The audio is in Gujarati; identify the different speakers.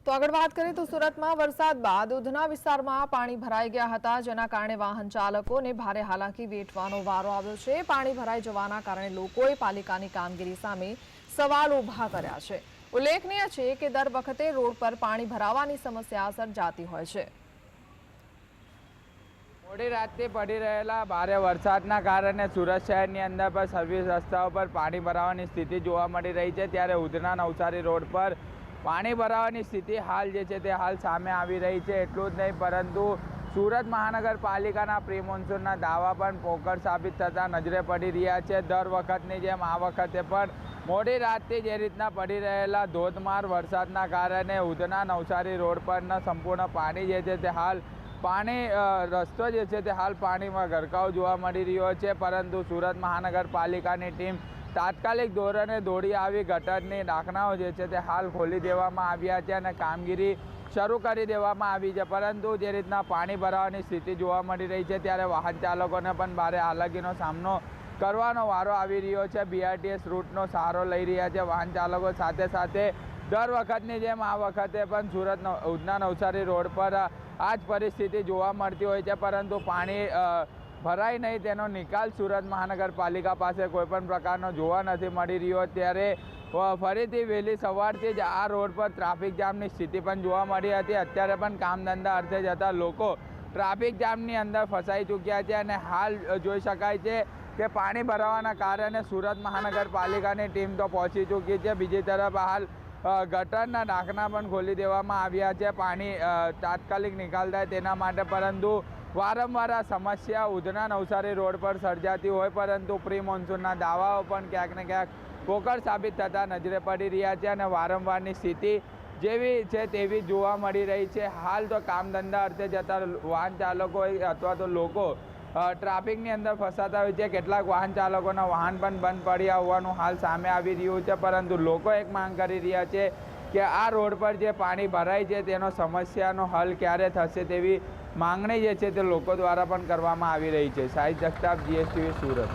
Speaker 1: તો આગળ વાત કરીએ તો સુરતમાં વરસાદ બાદ ઉધના વિસ્તારમાં પાણી ભરાઈ ગયા હતા, જેના કારણે વાહન ચાલકોને ભારે હાલાકી વેઠવાનો વારો આવ્યો છે। પાણી ભરાઈ જવાના કારણે લોકોએ પાલિકાની કામગીરી સામે સવાલ ઊભા કર્યા છે। ઉલ્લેખનીય છે કે દર વખતે રોડ પર પાણી ભરાવાની સમસ્યા સર્જાતી હોય છે।
Speaker 2: મોડી રાતથી પડી રહેલા ભારે વરસાદના કારણે સુરત શહેરની અંદર પર સર્વિસ રસ્તાઓ પર પાણી ભરાવાની સ્થિતિ જોવા મળી રહી છે। ત્યારે ઉધના નવસારી રોડ પર પાણી ભરાવાની સ્થિતિ હાલ જે છે તે હાલ સામે આવી રહી છે। એટલું જ નહીં પરંતુ સુરત મહાનગરપાલિકાના પ્રી મોન્સૂનના દાવા પણ પોકળ સાબિત થતાં નજરે પડી રહ્યા છે। દર વખતની જેમ આ વખતે પણ મોડી રાતથી જે રીતના પડી રહેલા ધોધમાર વરસાદના કારણે ઉધના નવસારી રોડ પરના સંપૂર્ણ પાણી જે છે તે હાલ રસ્તો જે છે તે હાલ પાણીમાં ગરકાવ જોવા મળી રહ્યો છે। પરંતુ સુરત મહાનગરપાલિકાની ટીમ તાત્કાલિક ધોરણે દોડી આવી ગટરની ઢાંકણાઓ જે છે તે હાલ ખોલી દેવામાં આવ્યા છે અને કામગીરી શરૂ કરી દેવામાં આવી છે। પરંતુ જે રીતના પાણી ભરાવાની સ્થિતિ જોવા મળી રહી છે ત્યારે વાહન ચાલકોને પણ ભારે હાલાકીનો સામનો કરવાનો વારો આવી રહ્યો છે। BRTS રૂટનો સહારો લઈ રહ્યા છે વાહન ચાલકો। સાથે સાથે દર વખતની જેમ આ વખતે પણ સુરત ઉધના નવસારી રોડ પર આ જ પરિસ્થિતિ જોવા મળતી હોય છે। પરંતુ પાણી ભરાય નહીં તેનો નિકાલ સુરત મહાનગરપાલિકા પાસે કોઈપણ પ્રકારનો જોવા નથી મળી રહ્યો। ત્યારે ફરીથી વહેલી સવારથી જ આ રોડ પર ટ્રાફિક જામની સ્થિતિ પણ જોવા મળી હતી। અત્યારે પણ કામ ધંધા અર્થે જતા લોકો ટ્રાફિક જામની અંદર ફસાઈ ચૂક્યા છે અને હાલ જોઈ શકાય છે કે પાણી ભરાવાના કારણે સુરત મહાનગરપાલિકાની ટીમ તો પહોંચી ચૂકી છે। બીજી તરફ હાલ ગટરના ઢાંકણા પણ ખોલી દેવામાં આવ્યા છે પાણી તાત્કાલિક નિકાલ થાય તેના માટે। પરંતુ વારંવાર આ સમસ્યા ઉધના નવસારી રોડ પર સર્જાતી હોય પરંતુ પ્રી મોન્સૂનના દાવાઓ પણ ક્યાંક ને ક્યાંક પોકળ સાબિત થતાં નજરે પડી રહ્યા છે અને વારંવારની સ્થિતિ જેવી છે તેવી જોવા મળી રહી છે। હાલ તો કામ ધંધા અર્થે જતા વાહન ચાલકો અથવા તો લોકો ટ્રાફિકની અંદર ફસાતા હોય છે। કેટલાક વાહન ચાલકોના વાહન પણ બંધ પડ્યા હોવાનું હાલ સામે આવી રહ્યું છે। પરંતુ લોકો એક માંગ કરી રહ્યા છે કે આ રોડ પર જે પાણી ભરાય છે તેનો સમસ્યાનો હલ ક્યારે થશે તેવી માંગણી જે છે તે લોકો દ્વારા પણ કરવામાં આવી રહી છે। સાહિદ જગતાપ, GSTV સુરત।